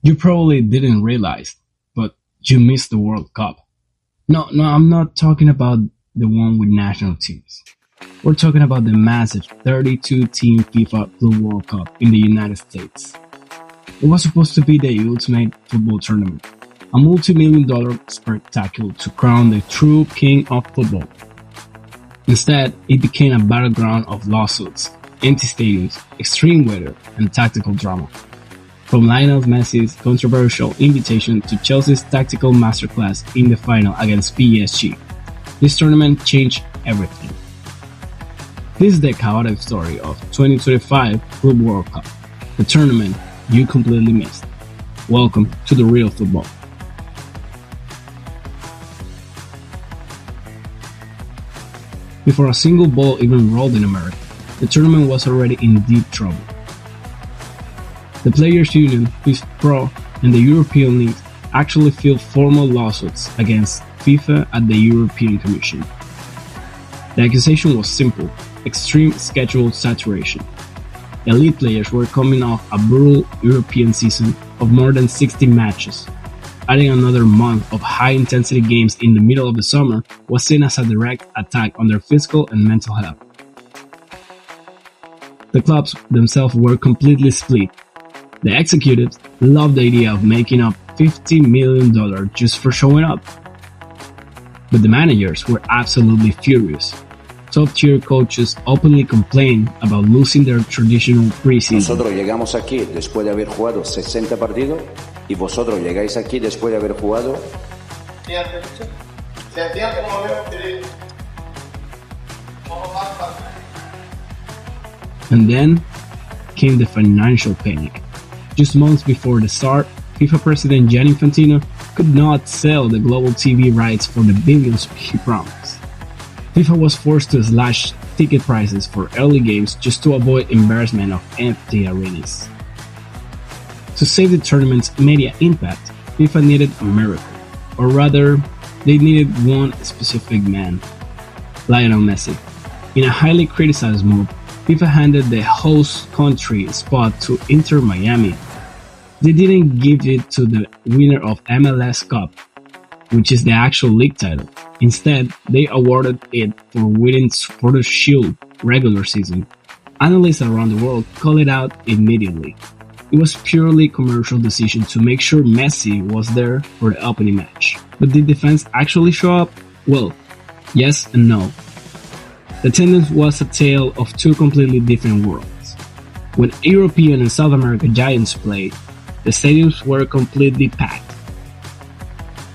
You probably didn't realize, but you missed the World Cup. No, I'm not talking about the one with national teams. We're talking about the massive 32-team FIFA Club World Cup in the United States. It was supposed to be the ultimate football tournament, a multi-million-dollar spectacle to crown the true king of football. Instead, it became a battleground of lawsuits, empty stadiums, extreme weather, and tactical drama. From Lionel Messi's controversial invitation to Chelsea's tactical masterclass in the final against PSG, this tournament changed everything. This is the chaotic story of 2025 Club World Cup, the tournament you completely missed. Welcome to the real football. Before a single ball even rolled in America, the tournament was already in deep trouble. The Players' Union, FIFPro, and the European League actually filed formal lawsuits against FIFA at the European Commission. The accusation was simple: extreme schedule saturation. Elite players were coming off a brutal European season of more than 60 matches. Adding another month of high-intensity games in the middle of the summer was seen as a direct attack on their physical and mental health. The clubs themselves were completely split. The executives loved the idea of making up $50 million just for showing up. But the managers were absolutely furious. Top-tier coaches openly complained about losing their traditional preseason. Nosotros llegamos aquí después de haber jugado 60 partidos y vosotros llegáis aquí después de haber jugado. And then came the financial panic. Just months before the start, FIFA president Gianni Infantino could not sell the global TV rights for the billions he promised. FIFA was forced to slash ticket prices for early games just to avoid embarrassment of empty arenas. To save the tournament's media impact, FIFA needed a miracle, or rather, they needed one specific man: Lionel Messi. In a highly criticized move, FIFA handed the host country spot to Inter Miami. They didn't give it to the winner of MLS Cup, which is the actual league title. Instead, they awarded it for winning Supporters' Shield regular season. Analysts around the world called it out immediately. It was purely commercial decision to make sure Messi was there for the opening match. But did the fans actually show up? Well, yes and no. The attendance was a tale of two completely different worlds. When European and South American giants played, the stadiums were completely packed.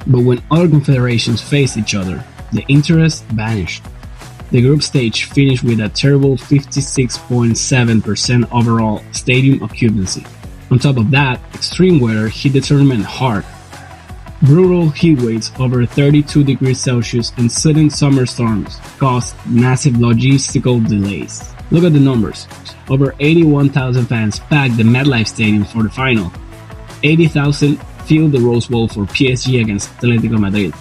But when other confederations faced each other, the interest vanished. The group stage finished with a terrible 56.7% overall stadium occupancy. On top of that, extreme weather hit the tournament hard. Brutal heat waves over 32 degrees Celsius and sudden summer storms caused massive logistical delays. Look at the numbers. Over 81,000 fans packed the MetLife Stadium for the final. 80,000 filled the Rose Bowl for PSG against Atletico Madrid.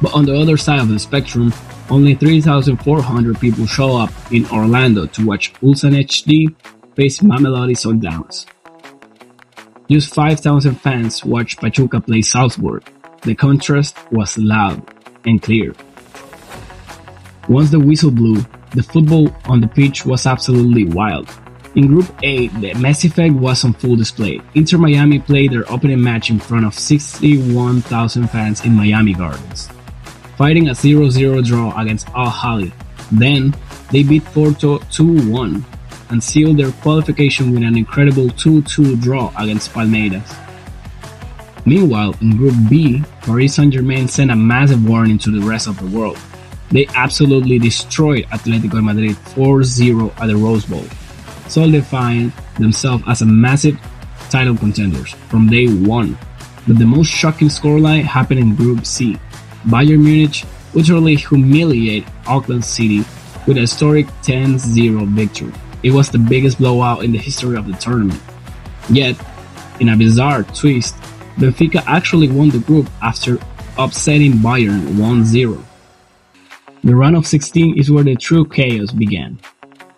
But on the other side of the spectrum, only 3,400 people show up in Orlando to watch Ulsan HD face Mamelodi Sundowns. Just 5,000 fans watched Pachuca play Salzburg. The contrast was loud and clear. Once the whistle blew, the football on the pitch was absolutely wild. In Group A, the Messi effect was on full display. Inter Miami played their opening match in front of 61,000 fans in Miami Gardens, fighting a 0-0 draw against Al Ahly. Then, they beat Porto 2-1 and sealed their qualification with an incredible 2-2 draw against Palmeiras. Meanwhile, in Group B, Paris Saint-Germain sent a massive warning to the rest of the world. They absolutely destroyed Atletico Madrid 4-0 at the Rose Bowl, solidifying themselves as a massive title contenders from day one. But the most shocking scoreline happened in Group C. Bayern Munich utterly humiliated Auckland City with a historic 10-0 victory. It was the biggest blowout in the history of the tournament. Yet, in a bizarre twist, Benfica actually won the group after upsetting Bayern 1-0. The round of 16 is where the true chaos began.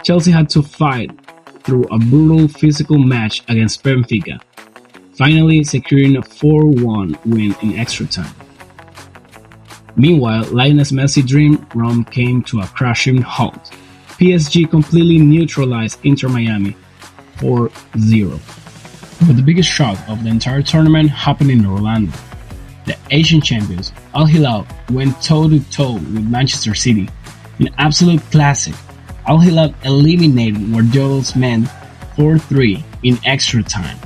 Chelsea had to fight through a brutal physical match against Benfica. finally securing a 4-1 win in extra time. Meanwhile, Lionel Messi's dream run came to a crashing halt. PSG completely neutralized Inter Miami 4-0. But the biggest shock of the entire tournament happened in Orlando. The Asian champions, Al Hilal, went toe-to-toe with Manchester City. In an absolute classic, Al Hilal eliminated Guardiola's men 4-3 in extra time.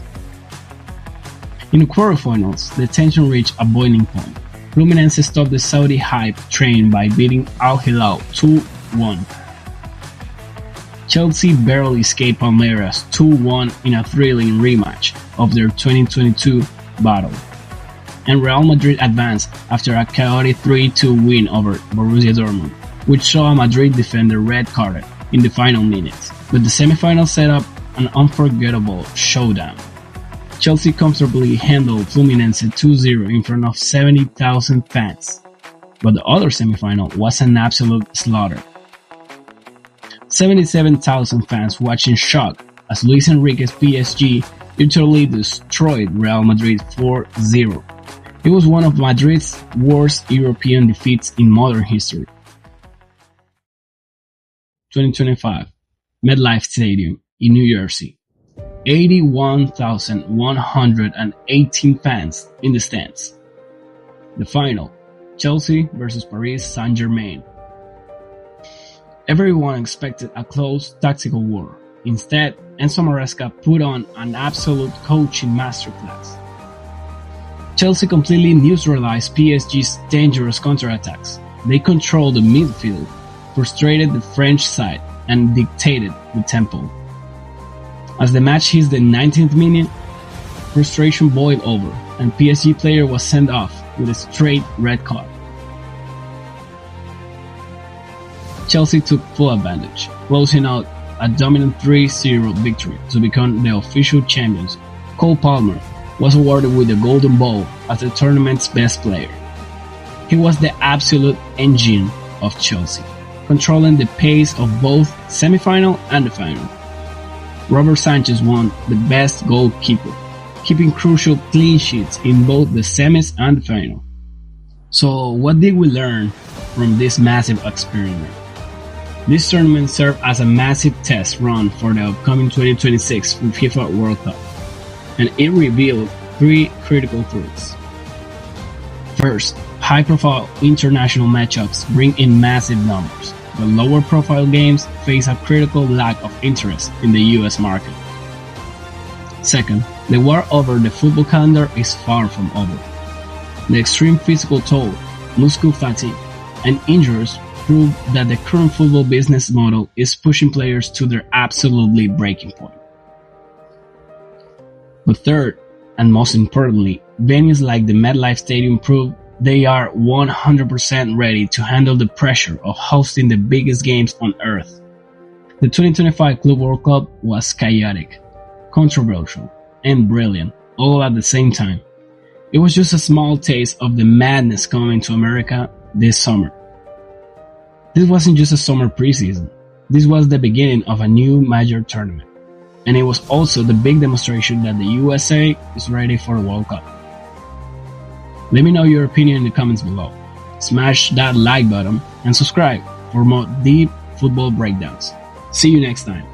In the quarterfinals, the tension reached a boiling point. Fluminense stopped the Saudi hype train by beating Al Hilal 2-1. Chelsea barely escaped Palmeiras 2-1 in a thrilling rematch of their 2022 battle. And Real Madrid advanced after a chaotic 3-2 win over Borussia Dortmund, which saw a Madrid defender red-carded in the final minutes. But the semifinals set up an unforgettable showdown. Chelsea comfortably handled Fluminense 2-0 in front of 70,000 fans. But the other semifinal was an absolute slaughter. 77,000 fans watched in shock as Luis Enrique's PSG utterly destroyed Real Madrid 4-0. It was one of Madrid's worst European defeats in modern history. 2025, MetLife Stadium in New Jersey. 81,118 fans in the stands. The final, Chelsea vs Paris Saint-Germain. Everyone expected a close tactical war. Instead, Enzo Maresca put on an absolute coaching masterclass. Chelsea completely neutralized PSG's dangerous counterattacks. They controlled the midfield, frustrated the French side, and dictated the tempo. As the match hit the 19th minute, frustration boiled over, and PSG player was sent off with a straight red card. Chelsea took full advantage, closing out a dominant 3-0 victory to become the official champions. Cole Palmer was awarded with the Golden Ball as the tournament's best player. He was the absolute engine of Chelsea, controlling the pace of both semi-final and the final. Robert Sanchez won the best goalkeeper, keeping crucial clean sheets in both the semis and the final. So what did we learn from this massive experiment? This tournament served as a massive test run for the upcoming 2026 FIFA World Cup, and it revealed three critical truths. First, high-profile international matchups bring in massive numbers, but lower-profile games face a critical lack of interest in the US market. Second, the war over the football calendar is far from over. The extreme physical toll, muscle fatigue, and injuries prove that the current football business model is pushing players to their absolutely breaking point. But third, and most importantly, venues like the MetLife Stadium prove they are 100% ready to handle the pressure of hosting the biggest games on earth. The 2025 Club World Cup was chaotic, controversial, and brilliant, all at the same time. It was just a small taste of the madness coming to America this summer. This wasn't just a summer preseason. This was the beginning of a new major tournament. And it was also the big demonstration that the USA is ready for the World Cup. Let me know your opinion in the comments below. Smash that like button and subscribe for more deep football breakdowns. See you next time.